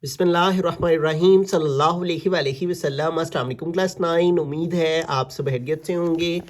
बिस्मिल्लाहिर्रहमानिर्रहीम सल्लल्लाहु अलैहि वसल्लम। अस्सलाम वालेकुम क्लास 9। उम्मीद है आप सब खैरियत से होंगे।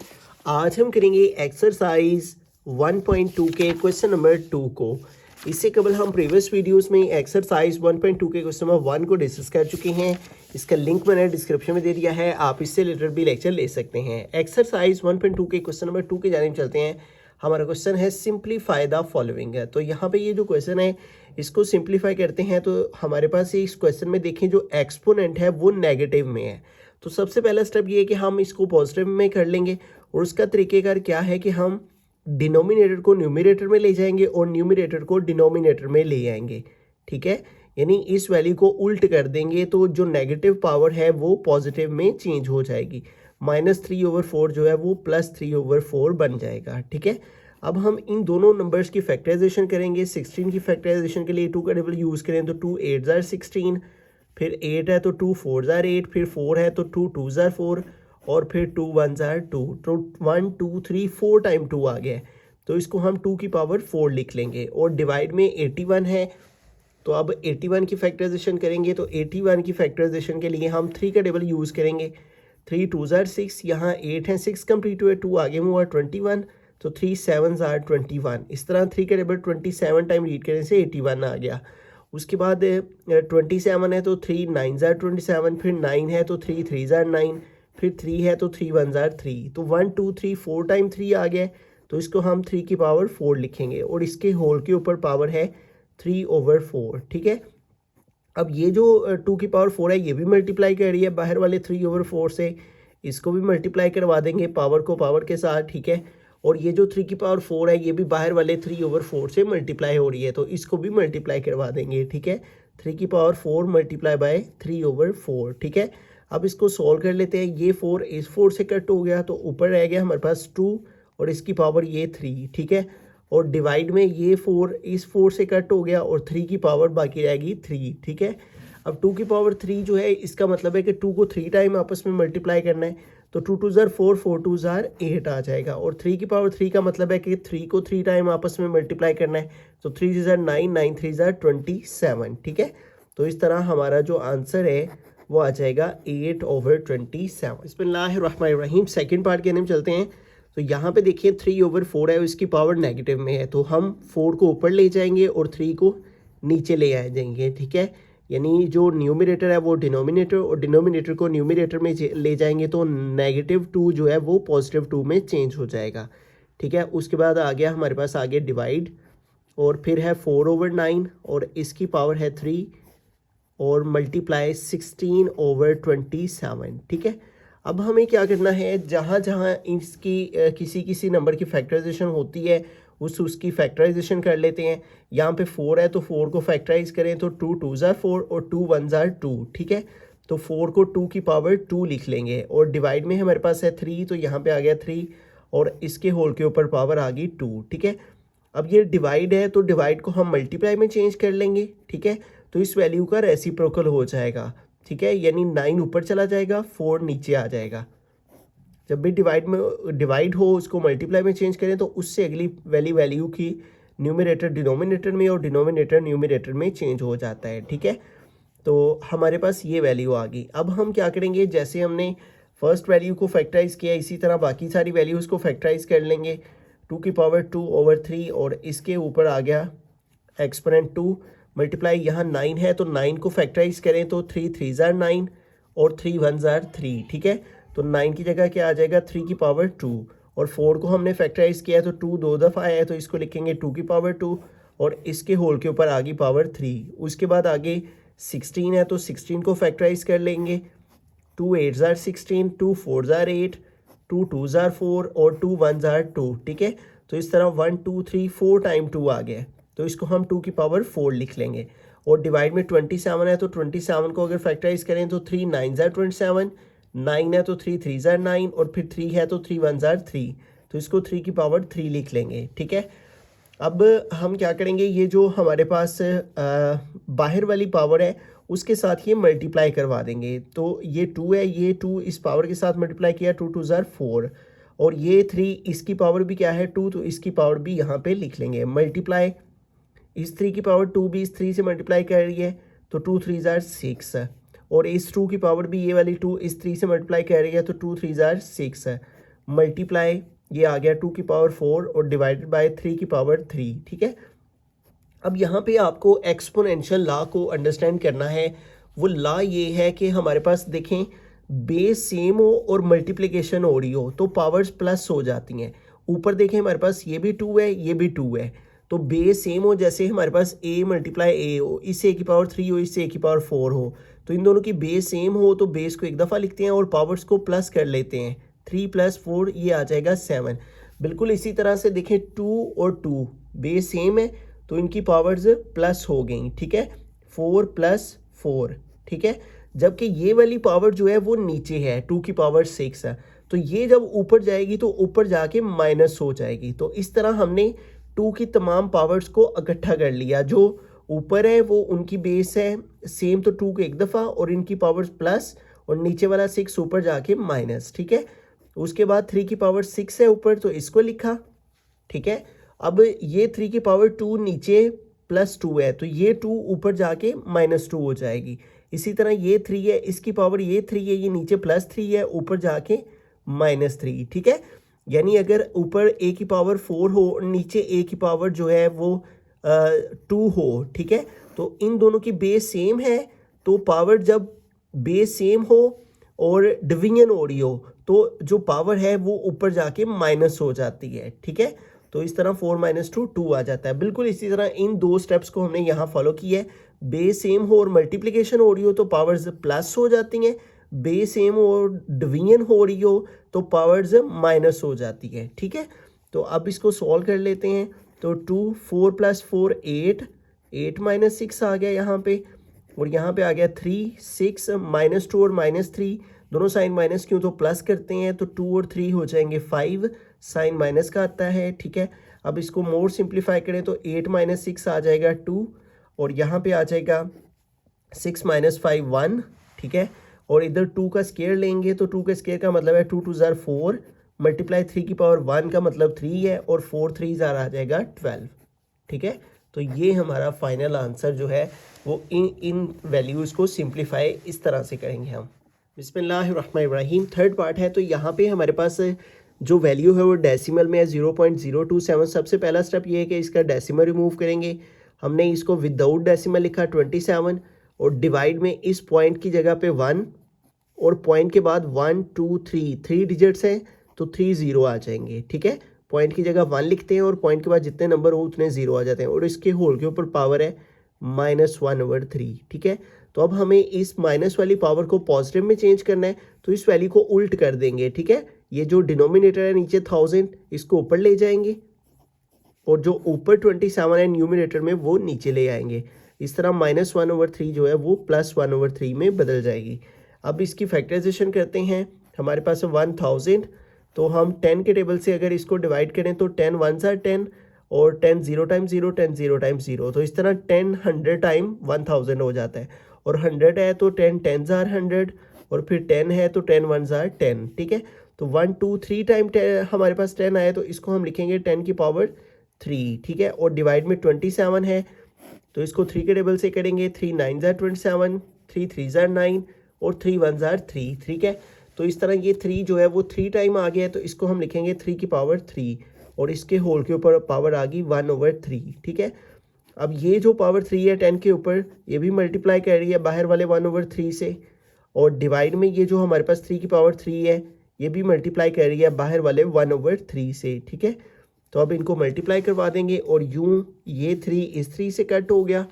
आज हम करेंगे एक्सरसाइज 1.2 के क्वेश्चन नंबर 2 को। इससे कबल हम प्रीवियस वीडियोस में एक्सरसाइज 1.2 के क्वेश्चन नंबर 1 को डिस्कस कर चुके हैं। इसका लिंक मैंने डिस्क्रिप्शन में दे दिया है, आप इससे रिलेटेड भी लेक्चर ले सकते हैं। एक्सरसाइज 1.2 के क्वेश्चन नंबर 2 की जानिब चलते हैं। हमारा क्वेश्चन है सिंप्लीफाई द फॉलोइंग है। तो यहाँ पे ये जो क्वेश्चन है इसको सिंप्लीफाई करते हैं। तो हमारे पास इस क्वेश्चन में देखें जो एक्सपोनेंट है वो नेगेटिव में है। तो सबसे पहला स्टेप ये है कि हम इसको पॉजिटिव में कर लेंगे, और उसका तरीकेकार क्या है कि हम डिनोमिनेटर को न्यूमरेटर में ले जाएंगे और न्यूमरेटर को डिनोमिनेटर में ले आएंगे। ठीक है, यानी इस वैल्यू को उल्ट कर देंगे तो जो नेगेटिव पावर है वो पॉजिटिव में चेंज हो जाएगी। -3/4 जो है वो +3/4 बन जाएगा। ठीक है, अब हम इन दोनों नंबर्स की फैक्टराइजेशन करेंगे। 16 की फैक्टराइजेशन के लिए 2 का टेबल यूज़ करें तो 2 8 ज़ार 16, फिर 8 है तो 2 4 ज़ार 8, फिर 4 है तो 2 2 ज़ार 4, और फिर 2 1 ज़ार 2। तो 1 2 3 4 टाइम 2 आ गया है, तो इसको हम 2 की पावर 4 लिख लेंगे। और डिवाइड में 81 है, तो अब 81 की फैक्टराइजेशन करेंगे। तो 81 की फैक्टराइजेशन के लिए हम 3 का टेबल यूज़ करेंगे। 3 2 ज़ार 6, यहाँ 8 है, 6 कंप्लीट हुए, 2 आगे हुआ 21, तो 3 7 ज़ार 21। इस तरह 3 का टेबल 27 टाइम रीड करने से 81 आ गया। उसके बाद 27 है तो 3 9 ज़ार 27, फिर 9 है तो 3 3 ज़ार 9, फिर 3 है तो 3 1 ज़ार 3, तो 1 2 3 4 टाइम 3 आ गया। तो इसको हम 3 की पावर 4 लिखेंगे, और इसके होल के ऊपर पावर है 3/4। ठीक है, अब ये जो 2 की पावर 4 है ये भी मल्टीप्लाई कर रही है बाहर वाले 3/4 से, इसको भी मल्टीप्लाई करवा देंगे पावर को पावर के साथ। ठीक है, और ये जो 3 की पावर 4 है ये भी बाहर वाले 3/4 से मल्टीप्लाई हो रही है, तो इसको भी मल्टीप्लाई करवा देंगे। ठीक है, 3 की पावर 4 मल्टीप्लाई बाय 3/4। ठीक है, अब इसको सॉल्व कर लेते हैं। ये 4 इस 4 से कट हो गया, तो ऊपर रह गया हमारे पास 2, और इसकी पावर ये 3। ठीक है, और डिवाइड में ये 4 इस 4 से कट हो गया, और 3 की पावर बाकी रहेगी 3। ठीक है, अब 2 की पावर 3 जो है इसका मतलब है कि 2 को 3 टाइम आपस में मल्टीप्लाई करना है, तो 2 2 ज़ार 4, 4 2 ज़ार 8 आ जाएगा। और 3 की पावर 3 का मतलब है कि 3 को 3 टाइम आपस में मल्टीप्लाई करना है, तो 3 3 ज़ार 9, 9 3 ज़ार 27। ठीक है, तो इस तरह हमारा जो आंसर है वो आ जाएगा 8/27। बिस्मिल्लाहिर्रहमानिर्रहीम। सेकेंड पार्ट के अंदर चलते हैं। तो यहाँ पे देखिए 3/4 है, इसकी पावर नेगेटिव में है, तो हम 4 को ऊपर ले जाएंगे और 3 को नीचे ले आ जाएंगे। ठीक है, यानी जो न्यूमरेटर है वो डिनोमिनेटर, और डिनोमिनेटर को न्यूमरेटर में ले जाएंगे तो -2 जो है वो +2 में चेंज हो जाएगा। ठीक है, उसके बाद आ गया हमारे पास आगे डिवाइड, और फिर है 4/9, और इसकी पावर है 3, और मल्टीप्लाई 16/27। ठीक है, अब हमें क्या करना है, जहाँ जहाँ इसकी किसी नंबर की फैक्टराइजेशन होती है उसकी फैक्टराइजेशन कर लेते हैं। यहाँ पे 4 है तो 4 को फैक्टराइज करें तो 2 2 ज़ार 4 और 2 1 ज़ार 2। ठीक है, तो 4 को 2 की पावर 2 लिख लेंगे, और डिवाइड में हमारे पास है 3, तो यहाँ पे आ गया 3, और इसके होल के ऊपर पावर आ गई 2। ठीक है, अब ये डिवाइड है तो डिवाइड को हम मल्टीप्लाई में चेंज कर लेंगे। ठीक है, तो इस वैल्यू का रेसिप्रोकल हो जाएगा। ठीक है, यानी 9 ऊपर चला जाएगा, 4 नीचे आ जाएगा। जब भी डिवाइड हो उसको मल्टीप्लाई में चेंज करें तो उससे अगली वैल्यू की न्यूमरेटर डिनोमिनेटर में और डिनोमिनेटर न्यूमरेटर में चेंज हो जाता है। ठीक है, तो हमारे पास ये वैल्यू आ गई। अब हम क्या करेंगे, जैसे हमने फर्स्ट वैल्यू को फैक्टराइज किया इसी तरह बाकी सारी वैल्यूज़ को फैक्टराइज कर लेंगे। 2 की पावर 2/3, और इसके ऊपर आ गया एक्सपोनेंट 2 मल्टीप्लाई, यहाँ 9 है तो 9 को फैक्टराइज करें तो 3 3 ज़ार 9 और 3 1 ज़ार 3। ठीक है, तो 9 की जगह क्या आ जाएगा 3 की पावर 2, और 4 को हमने फैक्टराइज किया है तो 2 2 दफ़ा आया है तो इसको लिखेंगे 2 की पावर 2, और इसके होल के ऊपर आगे पावर 3। उसके बाद आगे 16 है तो 16 को फैक्टराइज कर लेंगे। 2 8 ज़ार 16, 2 4 ज़ार 8, 2 2 ज़ार 4 और 2 1 ज़ार 2। ठीक है, तो इस तरह 1 2 3 4 टाइम 2 आ गया, तो इसको हम 2 की पावर 4 लिख लेंगे। और डिवाइड में 27 है तो 27 को अगर फैक्टराइज करें तो 3 9 ज़ार 27, 9 है तो 3 3 ज़ार 9, और फिर 3 है तो 3 1 ज़ार 3, तो इसको 3 की पावर 3 लिख लेंगे। ठीक है, अब हम क्या करेंगे, ये जो हमारे पास बाहर वाली पावर है उसके साथ ये मल्टीप्लाई करवा देंगे। तो ये 2 है, ये 2 इस पावर के साथ मल्टीप्लाई किया, 2 2 ज़ार 4, और ये 3 इसकी पावर भी क्या है 2, तो इसकी पावर भी यहाँ पे लिख लेंगे। मल्टीप्लाई इस 3 की पावर 2 भी इस 3 से मल्टीप्लाई कर रही है, तो 2 3 ज़ार 6 है, और इस 2 की पावर भी ये वाली 2 इस 3 से मल्टीप्लाई कर रही है, तो 2 3 ज़ार 6 है, मल्टीप्लाई ये आ गया 2 की पावर 4 और डिवाइडेड बाय 3 की पावर 3। ठीक है, अब यहाँ पे आपको एक्सपोनेंशियल लॉ को अंडरस्टैंड करना है। वो लॉ ये है कि हमारे पास देखें बेस सेम हो और मल्टीप्लिकेशन हो रही हो तो पावर्स प्लस हो जाती हैं। ऊपर देखें हमारे पास ये भी 2 है, ये भी 2 है, तो बेस सेम हो, जैसे हमारे पास a मल्टीप्लाई a हो, इससे a की पावर 3 हो, इससे a की पावर 4 हो, तो इन दोनों की बेस सेम हो तो बेस को एक दफ़ा लिखते हैं और पावर्स को प्लस कर लेते हैं। 3 + 4 ये आ जाएगा 7। बिल्कुल इसी तरह से देखें 2 और 2 बेस सेम है तो इनकी पावर्स प्लस हो गई। ठीक है, 4 + 4। ठीक है, जबकि ये वाली पावर जो है वो नीचे है, 2 की पावर 6 है, तो ये जब ऊपर जाएगी तो ऊपर जाके माइनस हो जाएगी। तो इस तरह हमने 2 की तमाम पावर्स को इकट्ठा कर लिया। जो ऊपर है वो उनकी बेस है सेम, तो 2 को एक दफ़ा और इनकी पावर्स प्लस, और नीचे वाला 6 ऊपर जाके माइनस। ठीक है, उसके बाद 3 की पावर 6 है ऊपर, तो इसको लिखा। ठीक है, अब ये 3 की पावर 2 नीचे +2 है, तो ये 2 ऊपर जाके -2 हो जाएगी। इसी तरह ये 3 है, इसकी पावर ये 3 है, ये नीचे +3 है, ऊपर जाके -3। ठीक है, यानी अगर ऊपर a की पावर 4 हो और नीचे a की पावर जो है वो 2 हो, ठीक है, तो इन दोनों की बेस सेम है, तो पावर जब बेस सेम हो और डिवीजन हो रही हो तो जो पावर है वो ऊपर जाके माइनस हो जाती है। ठीक है, तो इस तरह 4 - 2 2 आ जाता है। बिल्कुल इसी तरह इन दो स्टेप्स को हमने यहाँ फॉलो किया है। बेस सेम हो और मल्टीप्लिकेशन हो रही हो तो पावर्स प्लस हो जाती हैं, बेस सेम हो और डिवीजन हो रही हो तो पावर्स माइनस हो जाती है। ठीक है, तो अब इसको सॉल्व कर लेते हैं। तो 2 4 + 4 8 8 - 6 आ गया यहाँ पे, और यहाँ पे आ गया 3 6 -2 और -3 दोनों साइन माइनस क्यों, तो प्लस करते हैं तो 2 और 3 हो जाएंगे 5, साइन माइनस का आता है। ठीक है, अब इसको मोर सिंप्लीफाई करें तो 8 - 6 आ जाएगा 2, और यहाँ पे आ जाएगा 6 - 5 1। ठीक है, और इधर 2 का स्केयर लेंगे तो 2 का स्केयर का मतलब है 2 2 ज़ार 4 मल्टीप्लाई 3 की पावर 1 का मतलब 3 है, और 4 3 ज़ार आ जाएगा 12। ठीक है, तो ये हमारा फाइनल आंसर जो है वो इन वैल्यूज़ को सिंप्लीफाई इस तरह से करेंगे हम। बिस्मिल्लाहिर्रहमानिर्रहीम। थर्ड पार्ट है, तो यहाँ पे हमारे पास जो वैल्यू है वो डेसिमल में है 0.027। सबसे पहला स्टेप ये है कि इसका डेसिमल रिमूव करेंगे। हमने इसको विदाउट डेसिमल लिखा 27, और डिवाइड में इस पॉइंट की जगह पे 1, और पॉइंट के बाद 1 2 3 डिजिट्स हैं तो 3 0 आ जाएंगे। ठीक है, पॉइंट की जगह 1 लिखते हैं और पॉइंट के बाद जितने नंबर हो उतने 0 आ जाते हैं, और इसके होल के ऊपर पावर है -1/3। ठीक है, तो अब हमें इस माइनस वाली पावर को पॉजिटिव में चेंज करना है, तो इस वैल्यू को उल्ट कर देंगे। ठीक है, ये जो डिनोमिनेटर है नीचे 1000 इसको ऊपर ले जाएंगे, और जो ऊपर 27 है न्यूमिनेटर में वो नीचे ले आएंगे। इस तरह -1/3 जो है वो +1/3 में बदल जाएगी। अब इसकी फैक्टराइजेशन करते हैं। हमारे पास है 1000, तो हम 10 के टेबल से अगर इसको डिवाइड करें तो 10 1 are 10, और 10 0 टाइम्स 0 10 0 टाइम्स 0, तो इस तरह 10 100 टाइम 1000 हो जाता है, और 100 है तो 10 10s are 100, और फिर 10 है तो 10 1s are 10। ठीक है, तो 1 2 3 टाइम हमारे पास 10 आया तो इसको हम लिखेंगे 10 की पावर 3। ठीक है, और डिवाइड में 27 है तो इसको 3 के टेबल से करेंगे, 3 9s are 27, 3 3s are 9, और 3 1s are 3। ठीक है, तो इस तरह ये 3 जो है वो 3 टाइम आ गया है, तो इसको हम लिखेंगे 3 की पावर 3, और इसके होल के ऊपर पावर आ गई 1/3। ठीक है, अब ये जो पावर 3 है 10 के ऊपर ये भी मल्टीप्लाई कर रही है बाहर वाले 1/3 से, और डिवाइड में ये जो हमारे पास 3 की पावर 3 है ये भी मल्टीप्लाई कर रही है बाहर वाले 1/3 से। ठीक है, तो अब इनको मल्टीप्लाई करवा देंगे, और यूं ये 3 इस 3 से कट हो गया।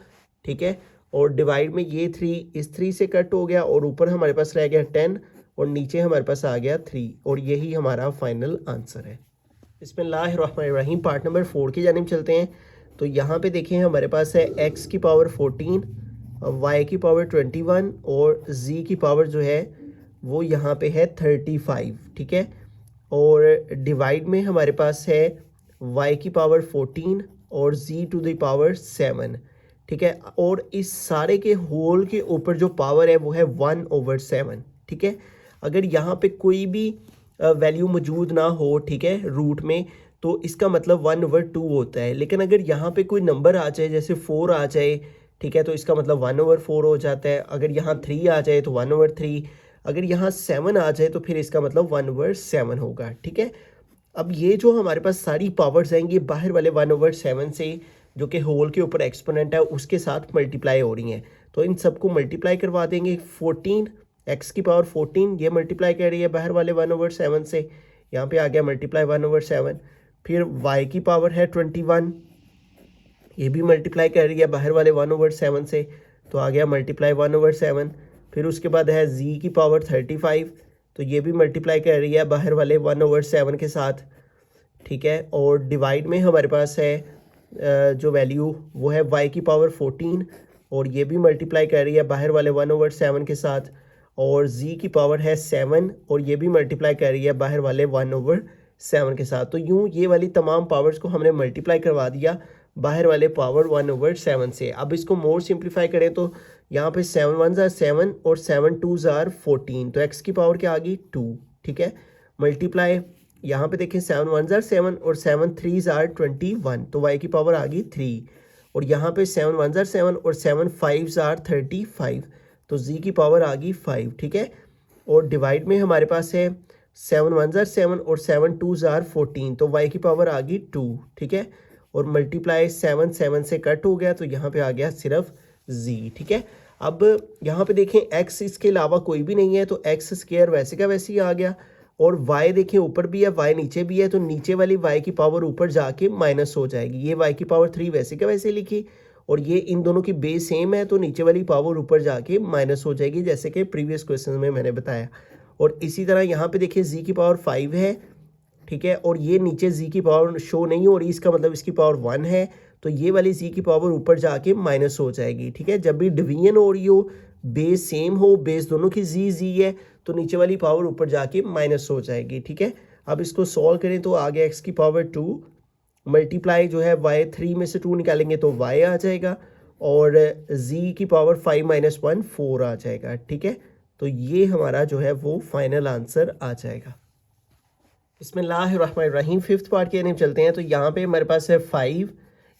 ठीक है, और डिवाइड में ये 3 इस 3 से कट हो गया, और ऊपर हमारे पास रह गया 10, और नीचे हमारे पास आ गया 3, और यही हमारा फाइनल आंसर है। बिस्मिल्लाहिर्रहमानिर्रहीम। पार्ट नंबर 4 की जानिब चलते हैं। तो यहाँ पे देखें हमारे पास है x की पावर 14, y की पावर 21, और z की पावर जो है वो यहाँ पे है 35। ठीक है, और डिवाइड में हमारे पास है y की पावर 14 और z टू द पावर 7। ठीक है, और इस सारे के होल के ऊपर जो पावर है वो है 1/7। ठीक है, अगर यहाँ पे कोई भी वैल्यू मौजूद ना हो, ठीक है, रूट में, तो इसका मतलब 1/2 होता है। लेकिन अगर यहाँ पे कोई नंबर आ जाए, जैसे 4 आ जाए, ठीक है, तो इसका मतलब 1/4 हो जाता है। अगर यहाँ 3 आ जाए तो 1/3, अगर यहाँ 7 आ जाए तो फिर इसका मतलब 1/7 होगा। ठीक है, अब ये जो हमारे पास सारी पावर्स हैं ये बाहर वाले 1/7 से जो कि होल के ऊपर एक्सपोनेंट है उसके साथ मल्टीप्लाई हो रही हैं, तो इन सबको मल्टीप्लाई करवा देंगे। 14 एक्स की पावर 14 ये मल्टीप्लाई कर रही है बाहर वाले 1/7 से, यहाँ पे आ गया मल्टीप्लाई 1/7। फिर वाई की पावर है 21, ये भी मल्टीप्लाई कर रही है बाहर वाले 1/7 से, तो आ गया मल्टीप्लाई 1/7। फिर उसके बाद है जी की पावर 35, तो ये भी मल्टीप्लाई कर रही है बाहर वाले 1/7 के साथ। ठीक है, और डिवाइड में हमारे पास है जो वैल्यू वो है y की पावर 14, और ये भी मल्टीप्लाई कर रही है बाहर वाले 1/7 के साथ। और z की पावर है 7, और ये भी मल्टीप्लाई कर रही है बाहर वाले 1/7 के साथ। तो यूँ ये वाली तमाम पावर्स को हमने मल्टीप्लाई करवा दिया बाहर वाले पावर 1/7 से। अब इसको मोर सिंप्लीफाई करें तो यहाँ पे 7 1 ज़ार 7 और 7 2 ज़ार 14, तो x की पावर क्या आ गई 2। ठीक है, मल्टीप्लाई यहाँ पे देखें 7 1 ज़ार 7 और 7 3 ज़ार 21, तो y की पावर आ गई 3। और यहाँ पे 7 1 ज़ार 7 और 7 5 ज़ार 35, तो z की पावर आ गई 5। ठीक है, और डिवाइड में हमारे पास है 7 1 ज़ार 7 और 7 2 ज़ार 14, तो y की पावर आ गई 2। ठीक है, और मल्टीप्लाई 7 7 से कट हो गया, तो यहाँ पे आ गया सिर्फ z। ठीक है, अब यहाँ पे देखें x इसके अलावा कोई भी नहीं है, तो x स्क्वायर वैसे का वैसे ही आ गया। और y देखें ऊपर भी है y नीचे भी है, तो नीचे वाली y की पावर ऊपर जाके माइनस हो जाएगी। ये y की पावर 3 वैसे का वैसे लिखी, और ये इन दोनों की बेस सेम है, तो नीचे वाली पावर ऊपर जाके माइनस हो जाएगी, जैसे कि प्रीवियस क्वेश्चन में मैंने बताया। और इसी तरह यहाँ पे देखिए z की पावर 5 है। ठीक है, और ये नीचे z की पावर शो नहीं हो रही, इसका मतलब इसकी पावर 1 है, तो ये वाली z की पावर ऊपर जाके माइनस हो जाएगी। ठीक है, जब भी डिवीजन हो रही हो, बेस सेम हो, बेस दोनों की z है, तो नीचे वाली पावर ऊपर जाके माइनस हो जाएगी। ठीक है, अब इसको सॉल्व करें तो आ गया x की पावर 2, मल्टीप्लाई जो है y 3 में से 2 निकालेंगे तो y आ जाएगा, और z की पावर 5 - 1 4 आ जाएगा। ठीक है, तो ये हमारा जो है वो फाइनल आंसर आ जाएगा। बिस्मिल्लाहिर्रहमानिर्रहीम, फिफ्थ पार्ट की तरफ चलते हैं। तो यहाँ पे हमारे पास है 5,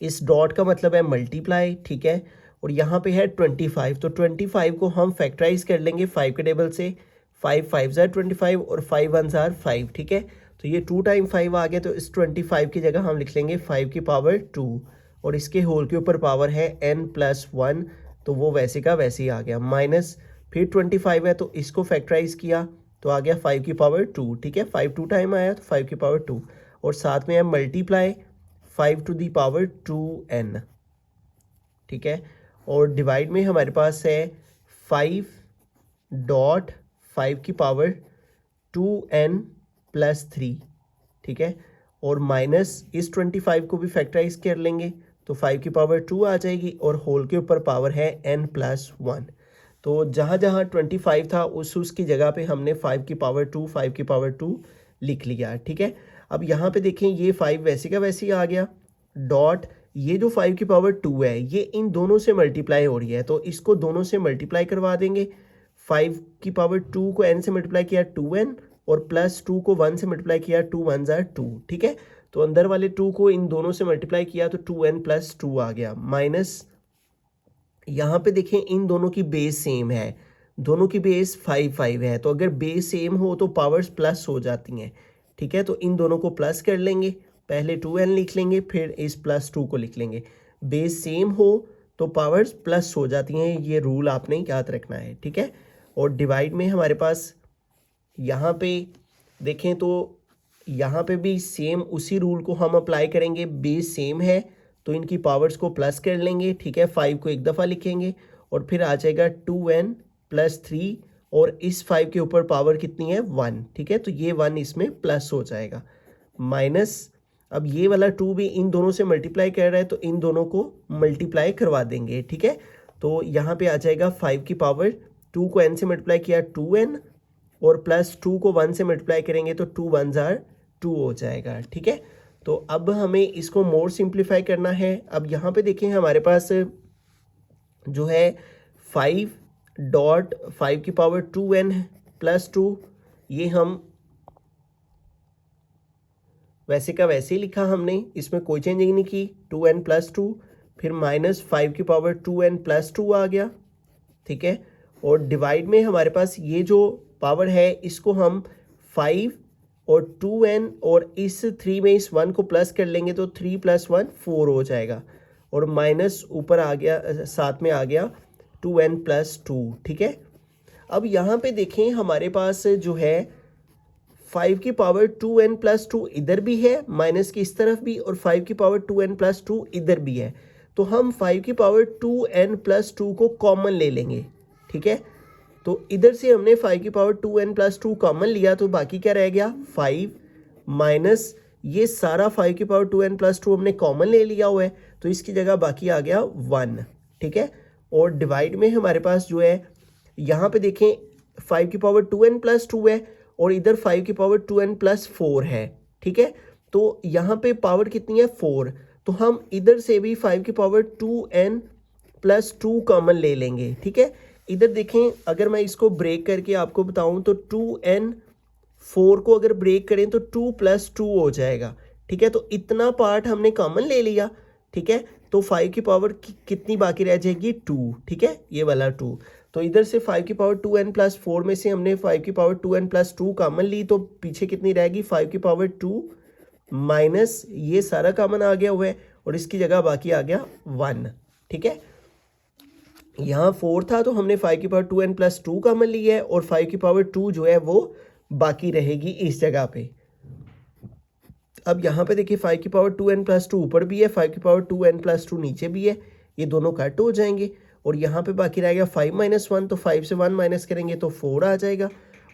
इस डॉट का मतलब है मल्टीप्लाई। ठीक है, और यहाँ पे है 25, तो 25 को हम फैक्टराइज कर लेंगे 5 के टेबल से। 5 5 ज़ार 25 और 5 1 ज़ार 5। ठीक है, तो ये 2 टाइम 5 आ गया, तो इस 25 की जगह हम लिख लेंगे 5 की पावर 2, और इसके होल के ऊपर पावर है n+1, तो वो वैसे का वैसे ही आ गया। माइनस फिर 25 है, तो इसको फैक्टराइज किया तो आ गया 5 की पावर 2। ठीक है, 5 2 टाइम आया तो 5 की पावर 2, और साथ में है multiply 5 to the power 2n। ठीक है, और डिवाइड में हमारे पास है 5 की पावर 2n+3। ठीक है, और माइनस इस 25 को भी फैक्टराइज कर लेंगे तो 5 की पावर 2 आ जाएगी, और होल के ऊपर पावर है n+1। तो जहाँ जहाँ 25 था उसकी जगह पे हमने 5 की पावर 2 लिख लिया। ठीक है, अब यहाँ पे देखें ये 5 वैसे का वैसे ही आ गया, डॉट ये जो 5 की पावर 2 है ये इन दोनों से मल्टीप्लाई हो रही है, तो इसको दोनों से मल्टीप्लाई करवा देंगे। 5 की पावर 2 को n से मल्टीप्लाई किया 2n, और +2 को 1 से मल्टीप्लाई किया 2 1 ज़ार 2। ठीक है, तो अंदर वाले 2 को इन दोनों से मल्टीप्लाई किया तो 2n+2 आ गया, माइनस यहाँ पे देखें इन दोनों की बेस सेम है, दोनों की बेस 5 5 है, तो अगर बेस सेम हो तो पावर्स प्लस हो जाती हैं। ठीक है, तो इन दोनों को प्लस कर लेंगे, पहले 2n लिख लेंगे फिर इस +2 को लिख लेंगे। बेस सेम हो तो पावर्स प्लस हो जाती हैं, ये रूल आपने याद रखना है। ठीक है, और डिवाइड में हमारे पास यहाँ पे देखें तो यहाँ पे भी सेम उसी रूल को हम अप्लाई करेंगे, बेस सेम है तो इनकी पावर्स को प्लस कर लेंगे। ठीक है, 5 को एक दफ़ा लिखेंगे और फिर आ जाएगा 2n+3, और इस 5 के ऊपर पावर कितनी है 1। ठीक है, तो ये 1 इसमें प्लस हो जाएगा, माइनस अब ये वाला 2 भी इन दोनों से मल्टीप्लाई कर रहा है, तो इन दोनों को मल्टीप्लाई करवा देंगे। ठीक है, तो यहाँ पे आ जाएगा 5 की पावर 2 को n से मल्टीप्लाई किया 2n, और +2 को 1 से मल्टीप्लाई करेंगे तो 2 1 ज़ार 2 हो जाएगा। ठीक है, तो अब हमें इसको मोर सिंप्लीफाई करना है। अब यहाँ पे देखें हमारे पास जो है 5 की पावर 2n+2, ये हम वैसे का वैसे ही लिखा हमने, इसमें कोई चेंजिंग नहीं की। 2n+2 फिर माइनस 5 की पावर 2n प्लस 2 आ गया, ठीक है। और डिवाइड में हमारे पास ये जो पावर है इसको हम 5 और 2n और इस 3 में इस 1 को प्लस कर लेंगे तो 3 + 1 4 हो जाएगा, और माइनस ऊपर आ गया, साथ में आ गया 2n + 2, ठीक है। अब यहाँ पे देखें हमारे पास जो है 5 की पावर 2n + 2 इधर भी है, माइनस की इस तरफ भी, और 5 की पावर 2n + 2 इधर भी है। तो हम 5 की पावर 2n + 2 को कॉमन ले लेंगे, ठीक है। तो इधर से हमने 5 की पावर 2n + 2 कॉमन लिया, तो बाकी क्या रह गया 5 माइनस ये सारा 5 की पावर 2n + 2 हमने कॉमन ले लिया हुआ है, तो इसकी जगह बाकी आ गया 1, ठीक है। और डिवाइड में हमारे पास जो है यहाँ पे देखें 5 की पावर 2n + 2 है और इधर 5 की पावर 2n + 4 है, ठीक है। तो यहाँ पे पावर कितनी है 4, तो हम इधर से भी 5 की पावर 2n + 2 कॉमन ले लेंगे, ठीक है। इधर देखें अगर मैं इसको ब्रेक करके आपको बताऊं तो 2n 4 को अगर ब्रेक करें तो 2 + 2 हो जाएगा, ठीक है। तो इतना पार्ट हमने कॉमन ले लिया, ठीक है। तो 5 की पावर कितनी बाकी रह जाएगी 2, ठीक है, ये वाला 2। तो इधर से 5 की पावर 2n + 4 में से हमने 5 की पावर 2n + 2 कॉमन ली, तो पीछे कितनी रहेगी 5 की पावर 2 माइनस ये सारा कॉमन आ गया हुआ है, और इसकी जगह बाकी आ गया 1, ठीक है। यहाँ 4 था तो हमने 5 की पावर 2n + 2 कॉमन ली है, और 5 की पावर 2 जो है वो बाकी रहेगी इस जगह पे। अब यहाँ पे देखिए 5 की पावर 2n + 2 ऊपर भी है, 5 की पावर 2n + 2 नीचे भी है, ये दोनों कट हो जाएंगे, और यहाँ पे बाकी रह गया 5 - 1, तो 5 से 1 माइनस करेंगे तो 4 आ जाएगा,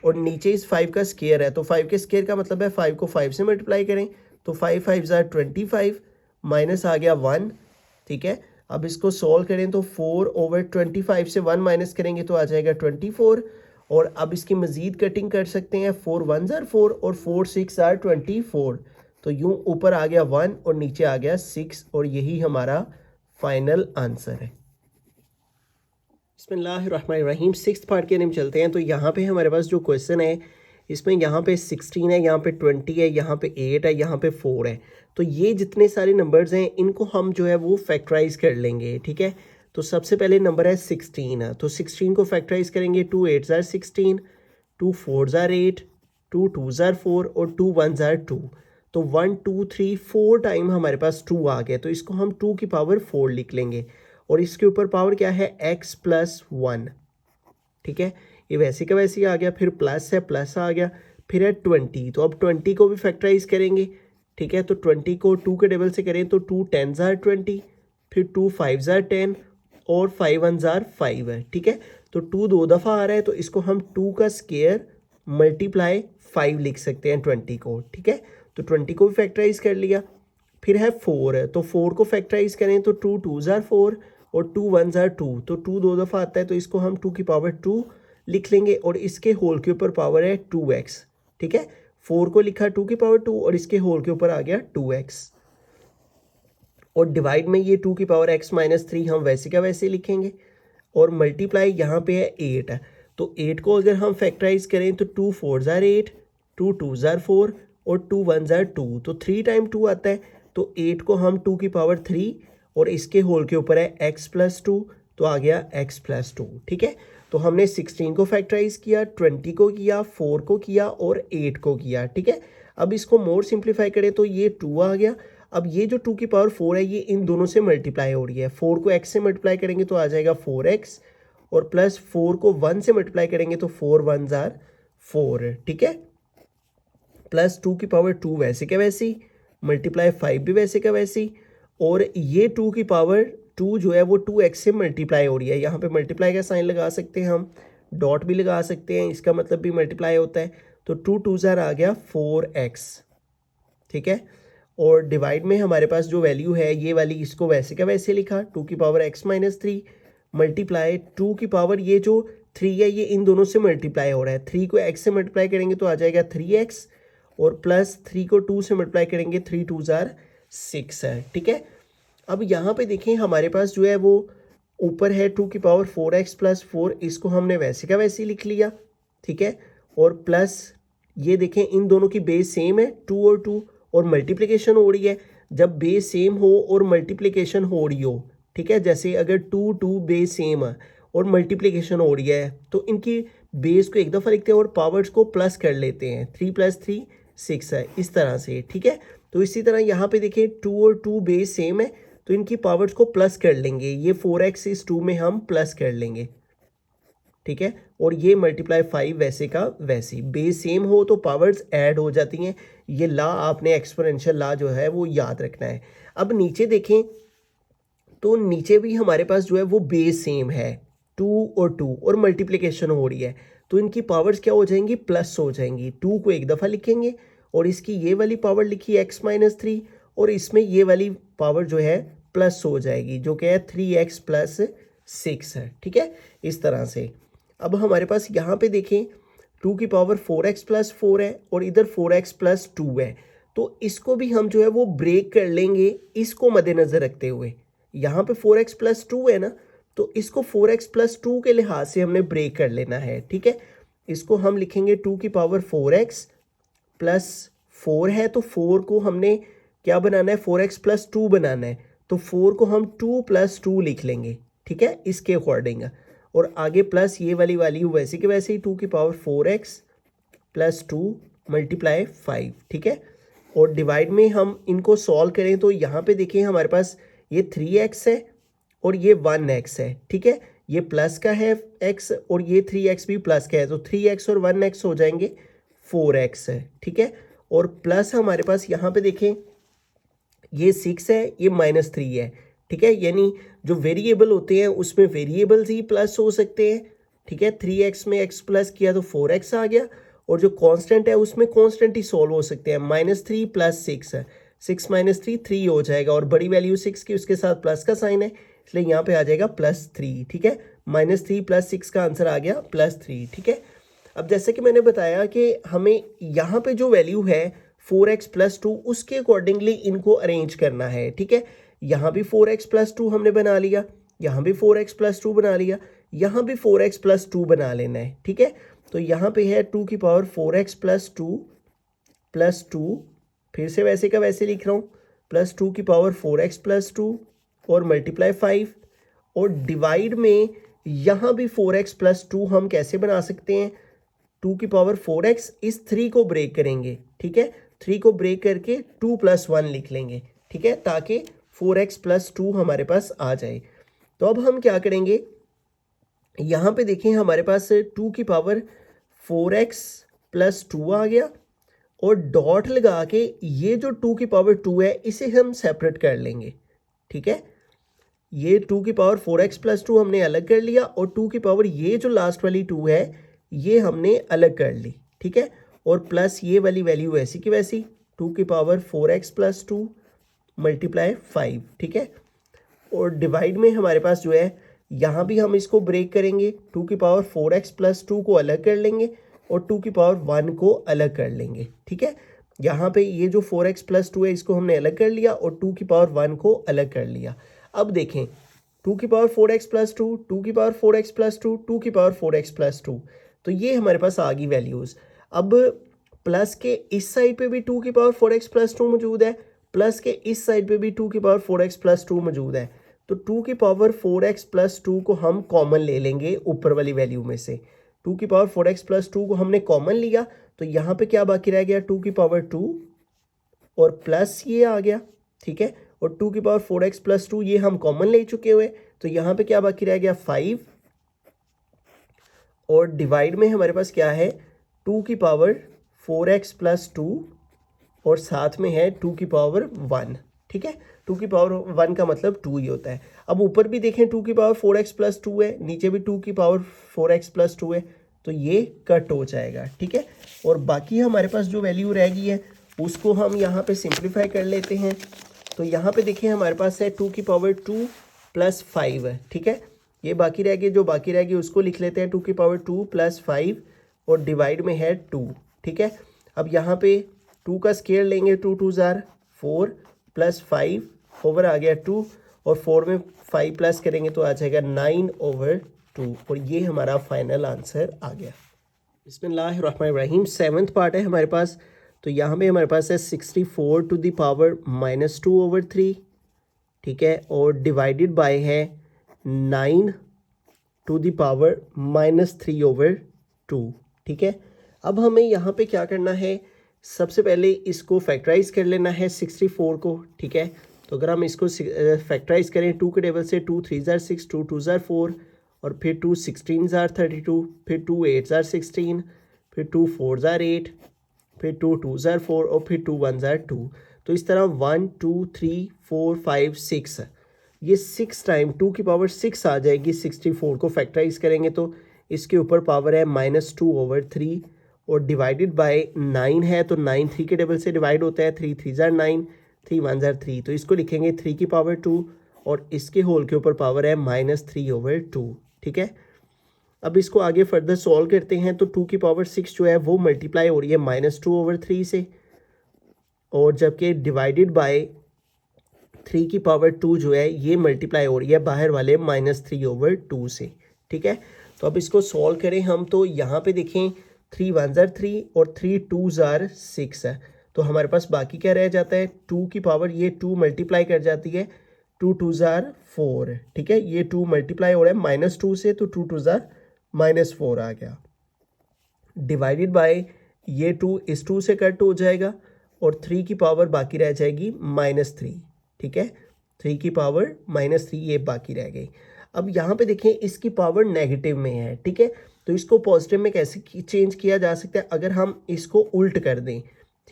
और नीचे इस 5 का स्क्वायर है, तो 5 के स्क्वायर का मतलब है 5 को 5 से मल्टीप्लाई करें, तो 5 × 5 = 25 माइनस आ गया 1, ठीक है। अब इसको सॉल्व करें तो 4/25 से 1 माइनस करेंगे तो आ जाएगा 24, और अब इसकी मज़ीद कटिंग कर सकते हैं, 4 × 1 = 4 और 4 × 6 = 24, तो यूँ ऊपर आ गया 1 और नीचे आ गया 6, और यही हमारा फाइनल आंसर है। बिस्मिल्लाहिर्रहमानिर्रहीम, 6th पार्ट के हम चलते हैं। तो यहाँ पे हमारे पास जो क्वेश्चन है इसमें यहाँ पे 16 है, यहाँ पे 20 है, यहाँ पे 8 है, यहाँ पे 4 है। तो ये जितने सारे नंबर्स हैं इनको हम जो है वो फैक्टराइज कर लेंगे, ठीक है। तो सबसे पहले नंबर है 16, तो 16 को फैक्टराइज करेंगे, 2 × 8 = 16, 2 × 4 = 8, 2 × 2 = 4 और 2 × 1 = 2। तो 1 2 3 4 टाइम हमारे पास 2 आ गया, तो इसको हम 2 की पावर 4 लिख लेंगे, और इसके ऊपर पावर क्या है x + 1, ठीक है। ये वैसे का वैसे ही आ गया, फिर प्लस है, प्लस आ गया, फिर है 20, तो अब 20 को भी फैक्टराइज करेंगे, ठीक है। तो 20 को 2 के टेबल से करें तो 2 × 10 = 20, फिर 2 × 5 = 10 और 5 × 1 = 5 है, ठीक है। तो 2 2 दफ़ा आ रहा है, तो इसको हम 2 का स्क्वायर × 5 लिख सकते हैं 20 को, ठीक है। तो 20 को भी फैक्टराइज कर लिया, फिर है 4 है, तो 4 को फैक्टराइज करें तो 2 × 2 = 4 और 2 × 1 = 2, तो 2 2 दफ़ा आता है, तो इसको हम 2 की पावर 2 लिख लेंगे, और इसके होल के ऊपर पावर है 2x, ठीक है। 4 को लिखा 2 की पावर 2 और इसके होल के ऊपर आ गया 2x, और डिवाइड में ये 2 की पावर x - 3 हम वैसे का वैसे लिखेंगे, और मल्टीप्लाई यहाँ पे है 8 है, तो 8 को अगर हम फैक्टराइज करें तो 2 × 4 = 8, 2 × 2 = 4 और 2 × 1 = 2, तो 3 टाइम 2 आता है, तो 8 को हम 2 की पावर 3 और इसके होल के ऊपर है x + 2, तो आ गया x + 2, ठीक है। तो हमने 16 को फैक्टराइज किया, 20 को किया, 4 को किया और 8 को किया, ठीक है। अब इसको मोर सिंप्लीफाई करें तो ये 2 आ गया। अब ये जो 2 की पावर 4 है ये इन दोनों से मल्टीप्लाई हो रही है, 4 को x से मल्टीप्लाई करेंगे तो आ जाएगा 4x, और प्लस 4 को 1 से मल्टीप्लाई करेंगे तो 4 × 1 = 4, ठीक है। प्लस 2 की पावर 2 वैसे का वैसी, मल्टीप्लाई 5 भी वैसे का वैसी, और ये 2 की पावर 2 जो है वो 2x से मल्टीप्लाई हो रही है, यहाँ पे मल्टीप्लाई का साइन लगा सकते हैं हम, डॉट भी लगा सकते हैं, इसका मतलब भी मल्टीप्लाई होता है, तो 2 × 2 = आ गया 4x, ठीक है। और डिवाइड में हमारे पास जो वैल्यू है ये वाली, इसको वैसे का वैसे लिखा, 2 की पावर x - 3 मल्टीप्लाई 2 की पावर ये जो 3 है ये इन दोनों से मल्टीप्लाई हो रहा है, 3 को x से मल्टीप्लाई करेंगे तो आ जाएगा 3x, और प्लस 3 को 2 से मल्टीप्लाई करेंगे 3 × 2 = 6 है, ठीक है। अब यहाँ पे देखें हमारे पास जो है वो ऊपर है 2 की पावर 4x + 4, इसको हमने वैसे का वैसे ही लिख लिया, ठीक है। और प्लस ये देखें इन दोनों की बेस सेम है 2 और 2, और मल्टीप्लिकेशन हो रही है, जब बेस सेम हो और मल्टीप्लिकेशन हो रही हो ठीक है। जैसे अगर टू टू बेस सेम है और मल्टीप्लिकेशन हो रही है तो इनकी बेस को एक दफ़ा लिखते हैं और पावर्स को प्लस कर लेते हैं। 3 + 3 6 है, इस तरह से, ठीक है। तो इसी तरह यहाँ पे देखिए 2 और 2 बेस सेम है तो इनकी पावर्स को प्लस कर लेंगे। ये 4x इस 2 में हम प्लस कर लेंगे, ठीक है। और ये मल्टीप्लाई 5 वैसे का वैसे, बेस सेम हो तो पावर्स ऐड हो जाती हैं। ये ला आपने एक्सपोनेंशियल ला जो है वो याद रखना है। अब नीचे देखें तो नीचे भी हमारे पास जो है वो बेस सेम है, 2 और 2 और मल्टीप्लिकेशन हो रही है तो इनकी पावर्स क्या हो जाएंगी, प्लस हो जाएंगी। 2 को एक दफ़ा लिखेंगे और इसकी ये वाली पावर लिखी x - 3 और इसमें ये वाली पावर जो है प्लस हो जाएगी जो कि है 3x + 6 है, ठीक है। इस तरह से अब हमारे पास यहाँ पे देखें 2 की पावर 4x + 4 है और इधर 4x + 2 है तो इसको भी हम जो है वो ब्रेक कर लेंगे इसको मद्देनज़र रखते हुए। यहाँ पे 4x + 2 है ना तो इसको 4x + 2 के लिहाज से हमने ब्रेक कर लेना है, ठीक है। इसको हम लिखेंगे 2 की पावर 4x + 4 है तो 4 को हमने क्या बनाना है, 4x + 2 बनाना है तो 4 को हम 2 + 2 लिख लेंगे, ठीक है, इसके अकॉर्डिंग। और आगे प्लस ये वाली वैल्यू वैसे के वैसे ही 2 की पावर 4x + 2 × 5, ठीक है। और डिवाइड में हम इनको सॉल्व करें तो यहाँ पे देखिए हमारे पास ये 3x है और ये 1x है, ठीक है। ये प्लस का है x और ये 3x भी प्लस का है तो 3x और 1x हो जाएंगे 4x है, ठीक है। और प्लस हमारे पास यहाँ पे देखें ये 6 है, ये -3 है, ठीक है। यानी जो वेरिएबल होते हैं उसमें वेरिएबल्स ही प्लस हो सकते हैं, ठीक है। 3x में x प्लस किया तो 4x आ गया और जो कांस्टेंट है उसमें कांस्टेंट ही सॉल्व हो सकते हैं। -3 + 6 है, 6 - 3 3 हो जाएगा और बड़ी वैल्यू 6 की उसके साथ प्लस का साइन है इसलिए यहाँ पे आ जाएगा +3, ठीक है। -3 + 6 का आंसर आ गया +3, ठीक है। अब जैसे कि मैंने बताया कि हमें यहाँ पे जो वैल्यू है 4x + 2 उसके अकॉर्डिंगली इनको अरेंज करना है, ठीक है। यहाँ भी 4x + 2 हमने बना लिया, यहाँ भी 4x + 2 बना लिया, यहाँ भी 4x + 2 बना लेना है, ठीक है। तो यहाँ पे है 2 की पावर 4x + 2 + 2, फिर से वैसे का वैसे लिख रहा हूँ, +2 की पावर 4x + 2 और मल्टीप्लाई 5 और डिवाइड में यहाँ भी 4x + 2 हम कैसे बना सकते हैं, 2 की पावर 4x इस 3 को ब्रेक करेंगे, ठीक है। 3 को ब्रेक करके 2 + 1 लिख लेंगे, ठीक है, ताकि 4x + 2 हमारे पास आ जाए। तो अब हम क्या करेंगे, यहाँ पे देखें हमारे पास 2 की पावर 4x + 2 आ गया और डॉट लगा के ये जो 2 की पावर 2 है इसे हम सेपरेट कर लेंगे, ठीक है। ये 2 की पावर 4x + 2 हमने अलग कर लिया और 2 की पावर ये जो लास्ट वाली 2 है ये हमने अलग कर ली, ठीक है। और प्लस ये वाली वैल्यू वैसी की वैसी 2 की पावर 4x + 2 × 5, ठीक है। और डिवाइड में हमारे पास जो है यहाँ भी हम इसको ब्रेक करेंगे, 2 की पावर 4x + 2 को अलग कर लेंगे और 2 की पावर 1 को अलग कर लेंगे, ठीक है। यहाँ पे ये जो 4x + 2 है इसको हमने अलग कर लिया और 2 की पावर 1 को अलग कर लिया। अब देखें 2 की पावर 4x + 2, 2 की पावर 4x + 2, 2 की पावर 4x + 2, तो ये हमारे पास आ गई वैल्यूज़। अब प्लस के इस साइड पे भी 2 की पावर 4x + 2 मौजूद है, प्लस के इस साइड पे भी 2 की पावर 4x + 2 मौजूद है तो 2 की पावर 4x + 2 को हम कॉमन ले लेंगे ऊपर वाली वैल्यू में से। 2 की पावर 4x + 2 को हमने कॉमन लिया तो यहाँ पे क्या बाकी रह गया, 2 की पावर 2 और प्लस ये आ गया, ठीक है। और 2 की पावर 4x + 2 ये हम कॉमन ले चुके हुए तो यहाँ पे क्या बाकी रह गया 5 और डिवाइड में हमारे पास क्या है 2 की पावर 4x + 2 और साथ में है 2 की पावर 1, ठीक है। 2 की पावर 1 का मतलब 2 ही होता है। अब ऊपर भी देखें 2 की पावर 4x + 2 है, नीचे भी 2 की पावर 4x + 2 है तो ये कट हो जाएगा, ठीक है। और बाकी हमारे पास जो वैल्यू रह गई है उसको हम यहाँ पे सिंप्लीफाई कर लेते हैं। तो यहाँ पे देखें हमारे पास है 2 की पावर 2 + 5 है, ठीक है। ये बाकी रह गए, जो बाकी रह गई उसको लिख लेते हैं 2 की पावर 2 + 5 और डिवाइड में है 2, ठीक है। अब यहाँ पे 2 का स्केयर लेंगे, 2 2 ज़ार 4 + 5 ओवर आ गया 2 और 4 में 5 प्लस करेंगे तो आ जाएगा 9/2 और ये हमारा फाइनल आंसर आ गया। बिस्मिल्लाहिर्रहमानिर्रहीम। 7th पार्ट है हमारे पास, तो यहाँ पे हमारे पास है 64 टू द पावर -2/3, ठीक है, और डिवाइडेड बाय है 9 टू द पावर -3/2। ठीक है, अब हमें यहाँ पे क्या करना है, सबसे पहले इसको फैक्टराइज कर लेना है 64 को। ठीक है, तो अगर हम इसको फैक्टराइज करें 2 के टेबल से, 2 3 ज़ार 6, 2 2 ज़ार 4, और फिर 2 16 ज़ार 32, फिर 2 8 ज़ार 16, फिर 2 4 ज़ार 8, फिर 2 2 ज़ार 4, और फिर 2 1 ज़ार 2। तो इस तरह 1 2 3 4 5 6, ये 6 टाइम 2 की पावर 6 आ जाएगी। 64 को फैक्टराइज करेंगे तो इसके ऊपर पावर है -2/3, और डिवाइडेड बाय 9 है, तो 9 3 के टेबल से डिवाइड होता है, 3 3 ज़ार 9, 3 1 ज़ार 3, तो इसको लिखेंगे 3 की पावर 2, और इसके होल के ऊपर पावर है -3/2। ठीक है, अब इसको आगे फर्दर सॉल्व करते हैं, तो 2 की पावर 6 जो है वो मल्टीप्लाई हो रही है -2/3 से, और जबकि डिवाइडेड बाय 3 की पावर 2 जो है ये मल्टीप्लाई हो रही है बाहर वाले -3/2 से। ठीक है, तो अब इसको सॉल्व करें हम, तो यहाँ पे देखें 3 1 ज़ार 3 और 3 2 ज़ार 6 है, तो हमारे पास बाकी क्या रह जाता है, 2 की पावर ये 2 मल्टीप्लाई कर जाती है, 2 2 ज़ार 4। ठीक है, ये 2 मल्टीप्लाई हो रहा है -2 से, तो 2 2 ज़ार -4 आ गया, डिवाइडेड बाय ये 2 इस 2 से कट हो जाएगा, और 3 की पावर बाकी रह जाएगी -3। ठीक है, 3 की पावर -3 ये बाकी रह गई। अब यहाँ पे देखें इसकी पावर नेगेटिव में है। ठीक है, तो इसको पॉजिटिव में कैसे चेंज किया जा सकता है, अगर हम इसको उल्ट कर दें।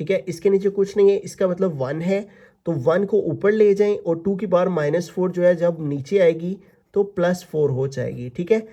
ठीक है, इसके नीचे कुछ नहीं है, इसका मतलब 1 है, तो 1 को ऊपर ले जाएं, और 2 की पावर -4 जो है जब नीचे आएगी तो +4 हो जाएगी। ठीक है,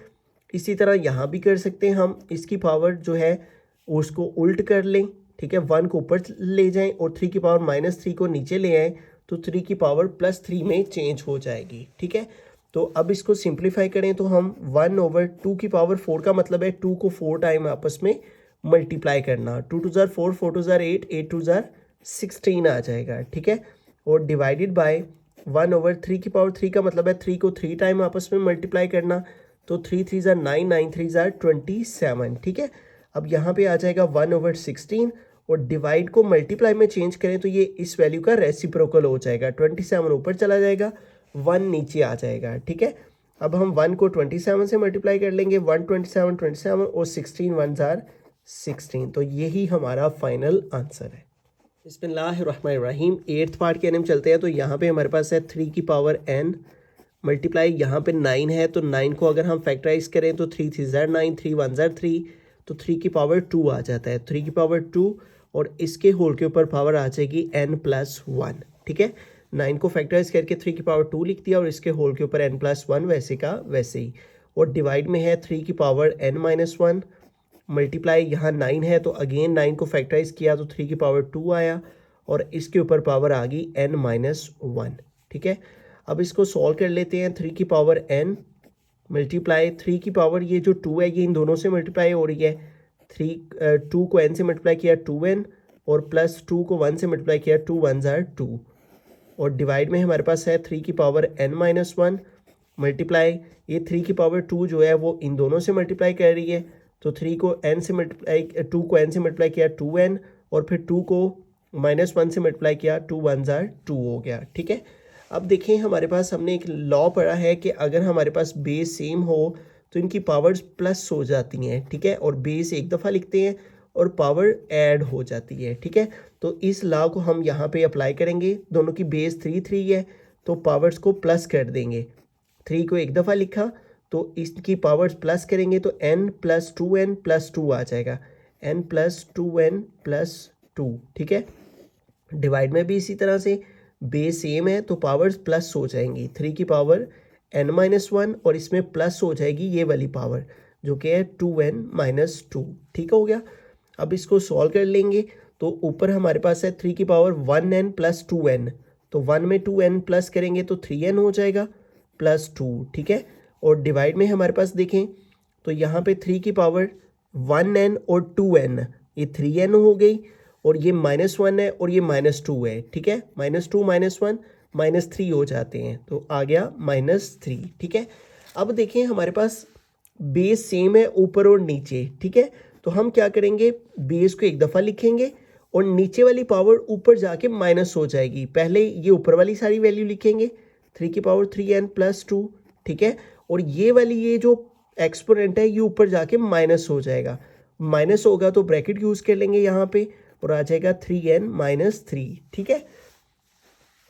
इसी तरह यहाँ भी कर सकते हैं हम, इसकी पावर जो है उसको उल्ट कर लें। ठीक है, 1 को ऊपर ले जाएं और 3 की पावर -3 को नीचे ले आएँ, तो 3 की पावर +3 में चेंज हो जाएगी। ठीक है, तो अब इसको सिंप्लीफाई करें तो हम 1/2 की पावर 4 का मतलब है 2 को 4 टाइम आपस में मल्टीप्लाई करना। 2 2 ज़ार 4, 4 2 ज़ार 8, 8 2 ज़ार 16 आ जाएगा। ठीक है, और डिवाइडेड बाय 1/3 की पावर 3 का मतलब है 3 को 3 टाइम आपस में मल्टीप्लाई करना, तो 3 3 ज़ार 9, 9 3 ज़ार 27। ठीक है, अब यहाँ पे आ जाएगा 1/16, और डिवाइड को मल्टीप्लाई में चेंज करें तो ये इस वैल्यू का रेसिप्रोकल हो जाएगा, 27 ऊपर चला जाएगा, 1 नीचे आ जाएगा। ठीक है, अब हम 1 को 27 से मल्टीप्लाई कर लेंगे, 1 27 27, और 16 1 ज़ार 16, तो यही हमारा फाइनल आंसर है। बिस्मिल्लाहिर्रहमानिर्रहीम, 8th पार्ट के हम चलते हैं, तो यहाँ पे हमारे पास है 3 की पावर n मल्टीप्लाई, यहाँ पे 9 है, तो 9 को अगर हम फैक्टराइज करें तो 3 3 ज़ार 9, 3 1 ज़ार 3, तो 3 की पावर 2 आ जाता है, 3 की पावर 2, और इसके होल के ऊपर पावर आ जाएगी n+1। ठीक है, 9 को फैक्टराइज करके 3 की पावर 2 लिख दिया, और इसके होल के ऊपर n+1 वैसे का वैसे ही, और डिवाइड में है 3 की पावर n-1 मल्टीप्लाई, यहाँ 9 है, तो अगेन 9 को फैक्टराइज किया तो 3 की पावर 2 आया, और इसके ऊपर पावर आ गई n-1। ठीक है, अब इसको सॉल्व कर लेते हैं। 3 की पावर n मल्टीप्लाई 3 की पावर ये जो 2 है ये इन दोनों से मल्टीप्लाई हो रही है, 2 को n से मल्टीप्लाई किया 2n, और +2 को 1 से मल्टीप्लाई किया 2 1 ज़ार 2, और डिवाइड में हमारे पास है 3 की पावर n-1 मल्टीप्लाई, ये 3 की पावर 2 जो है वो इन दोनों से मल्टीप्लाई कर रही है, तो 3 को n से मल्टीप्लाई 2 को n से मल्टीप्लाई किया 2n, और फिर 2 को -1 से मल्टीप्लाई किया, 2 1 ज़ार 2 हो गया। ठीक है, अब देखें हमारे पास हमने एक लॉ पढ़ा है कि अगर हमारे पास बेस सेम हो तो इनकी पावर्स प्लस हो जाती हैं। ठीक है, और बेस एक दफ़ा लिखते हैं और पावर ऐड हो जाती है। ठीक है, तो इस लॉ को हम यहाँ पे अप्लाई करेंगे, दोनों की बेस 3 3 है, तो पावर्स को प्लस कर देंगे। 3 को एक दफ़ा लिखा तो इसकी पावर्स प्लस करेंगे तो n + 2n + 2 आ जाएगा, n + 2n + 2। ठीक है, डिवाइड में भी इसी तरह से बेस सेम है तो पावर्स प्लस हो जाएंगी, 3 की पावर n-1, और इसमें प्लस हो जाएगी ये वाली पावर जो कि है 2n-2। ठीक हो गया, अब इसको सॉल्व कर लेंगे, तो ऊपर हमारे पास है 3 की पावर 1n + 2n, तो 1 में 2n प्लस करेंगे तो 3n हो जाएगा +2। ठीक है, और डिवाइड में हमारे पास देखें तो यहाँ पे 3 की पावर 1n और 2n, ये 3n हो गई, और ये -1 है और ये -2 है। ठीक है, -2 -1 -3 हो जाते हैं, तो आ गया -3। ठीक है, अब देखें हमारे पास बेस सेम है ऊपर और नीचे। ठीक है, तो हम क्या करेंगे, बेस को एक दफ़ा लिखेंगे और नीचे वाली पावर ऊपर जाके माइनस हो जाएगी, पहले ये ऊपर वाली सारी वैल्यू लिखेंगे 3 की पावर 3n प्लस 2, ठीक है। और ये वाली ये जो एक्सपोनेंट है ये ऊपर जाके माइनस हो जाएगा, माइनस होगा तो ब्रैकेट यूज़ कर लेंगे यहाँ पे और आ जाएगा 3n माइनस 3, ठीक है।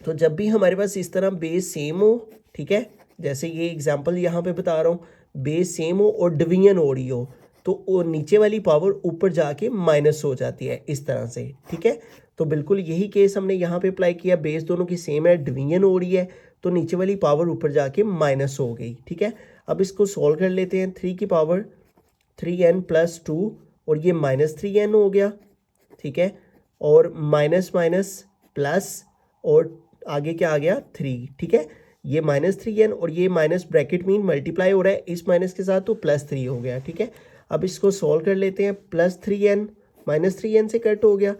तो जब भी हमारे पास इस तरह बेस सेम हो, ठीक है, जैसे ये एग्जांपल यहाँ पे बता रहा हूँ, बेस सेम हो और डिवीजन हो रही हो तो वो नीचे वाली पावर ऊपर जाके माइनस हो जाती है इस तरह से, ठीक है। तो बिल्कुल यही केस हमने यहाँ पे अप्लाई किया, बेस दोनों की सेम है, डिवीजन हो रही है तो नीचे वाली पावर ऊपर जाके माइनस हो गई, ठीक है। अब इसको सॉल्व कर लेते हैं, 3 की पावर 3n प्लस 2 और ये माइनस 3n हो गया, ठीक है। और माइनस माइनस प्लस और आगे क्या आ गया 3, ठीक है। ये -3n और ये माइनस ब्रैकेट मीन मल्टीप्लाई हो रहा है इस माइनस के साथ तो +3 हो गया, ठीक है। अब इसको सॉल्व कर लेते हैं, +3n -3n से कट हो गया,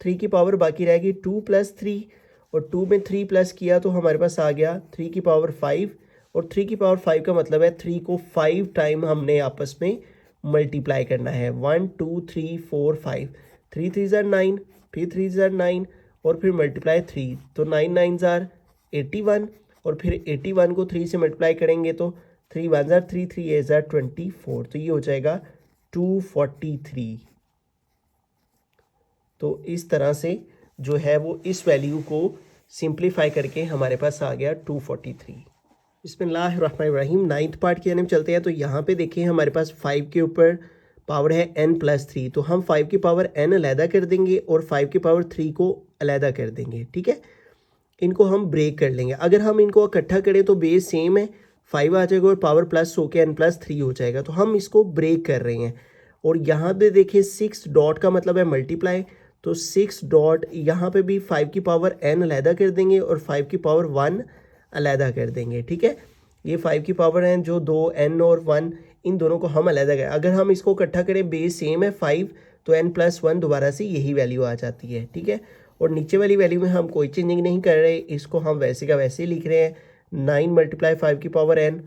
3 की पावर बाकी रहेगी 2 + 3 और 2 में 3 प्लस किया तो हमारे पास आ गया 3 की पावर 5 और 3 की पावर 5 का मतलब है 3 को 5 टाइम हमने आपस में मल्टीप्लाई करना है, 1 2 3 4 5, 3 3 ज़ार 9, फिर 3 ज़ार 9 और फिर मल्टीप्लाई 3 तो 9 9 ज़ार 81 और फिर 81 को 3 से मल्टीप्लाई करेंगे तो 3 1 ज़ार 3 3 8 ज़ार 24 तो ये हो जाएगा 243। तो इस तरह से जो है वो इस वैल्यू को सिंप्लीफाई करके हमारे पास आ गया 243। बिस्मिल्लाहिर्रहमानिर्रहीम, 9th पार्ट की तरफ चलते हैं। तो यहाँ पे देखिए हमारे पास 5 के ऊपर पावर है n + 3 तो हम 5 की पावर n अलहदा कर देंगे और 5 की पावर 3 को अलहदा कर देंगे, ठीक है। इनको हम ब्रेक कर लेंगे, अगर हम इनको इकट्ठा करें तो बेस सेम है, 5 आ जाएगा और पावर प्लस होके n + 3 हो जाएगा, तो हम इसको ब्रेक कर रहे हैं। और यहाँ पे देखिए 6 डॉट का मतलब है मल्टीप्लाई, तो 6 डॉट यहाँ पे भी 5 की पावर n अलहदा कर देंगे और 5 की पावर 1 अलहदा कर देंगे, ठीक है। ये 5 की पावर है जो 2 n और 1 इन दोनों को हम अलहदा करें, अगर हम इसको इकट्ठा करें बेस सेम है 5 तो n + 1 दोबारा से यही वैल्यू आ जाती है, ठीक है। और नीचे वाली वैल्यू में हम कोई चेंजिंग नहीं कर रहे, इसको हम वैसे का वैसे ही लिख रहे हैं, 9 × 5 की पावर n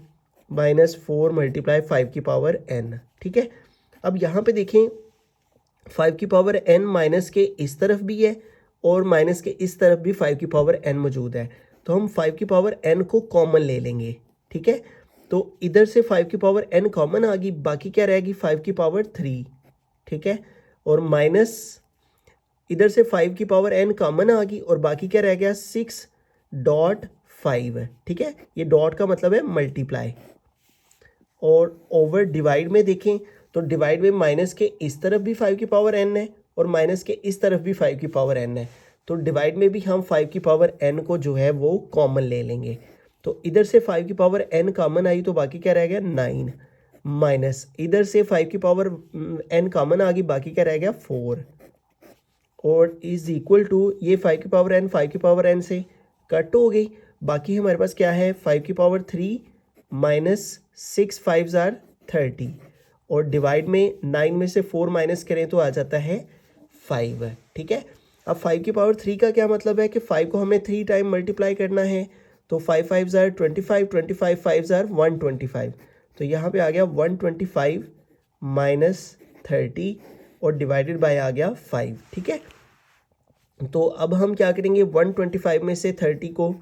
-4 × 5 की पावर n, ठीक है। अब यहाँ पे देखें 5 की पावर n माइनस के इस तरफ भी है और माइनस के इस तरफ भी 5 की पावर n मौजूद है, तो हम 5 की पावर n को कॉमन ले लेंगे, ठीक है। तो इधर से 5 की पावर n कॉमन आ गई, बाकी क्या रहेगी 5 की पावर 3, ठीक है। और माइनस इधर से 5 की पावर n कॉमन आ गई और बाकी क्या रह गया 6.5, ठीक है। ये डॉट का मतलब है मल्टीप्लाई। और ओवर डिवाइड में देखें तो डिवाइड में माइनस के इस तरफ भी 5 की पावर n है और माइनस के इस तरफ भी 5 की पावर n है, तो डिवाइड में भी हम 5 की पावर n को जो है वो कॉमन ले लेंगे। तो इधर से 5 की पावर n कॉमन आई तो बाकी क्या रह गया 9, माइनस इधर से 5 की पावर n कॉमन आ गई, बाकी क्या रह गया 4 और इज इक्वल टू ये 5 की पावर n 5 की पावर n से कट हो गई, बाकी हमारे पास क्या है 5 की पावर 3 -6 5 ज़ार 30 और डिवाइड में 9 में से 4 माइनस करें तो आ जाता है 5, ठीक है। अब 5 की पावर 3 का क्या मतलब है कि 5 को हमें 3 टाइम मल्टीप्लाई करना है, तो 5 5 ज़ार 25 25 5 ज़ार 125, तो यहाँ पे आ गया 125 -30 और डिवाइडेड बाय आ गया 5, ठीक है। तो अब हम क्या करेंगे 125 में से 30 को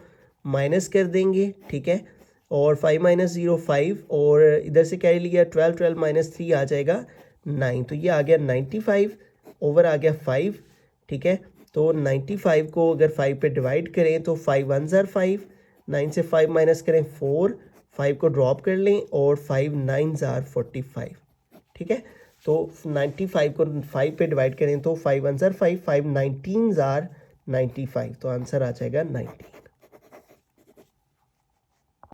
माइनस कर देंगे, ठीक है। और 5 - 0 5 और इधर से क्या लिया 12 12 - 3 आ जाएगा 9, तो ये आ गया 95 ओवर आ गया 5, ठीक है। तो 95 को अगर 5 पे डिवाइड करें तो 5 1 ज़ार 5, 9 से 5 माइनस करें 4, 5 को ड्रॉप कर लें और 5 9 ज़ार 45, ठीक है। तो 95 को 5 पे डिवाइड करें तो 5 1 ज़ार 5, 5 19 ज़ार 95, तो आंसर आ जाएगा 90।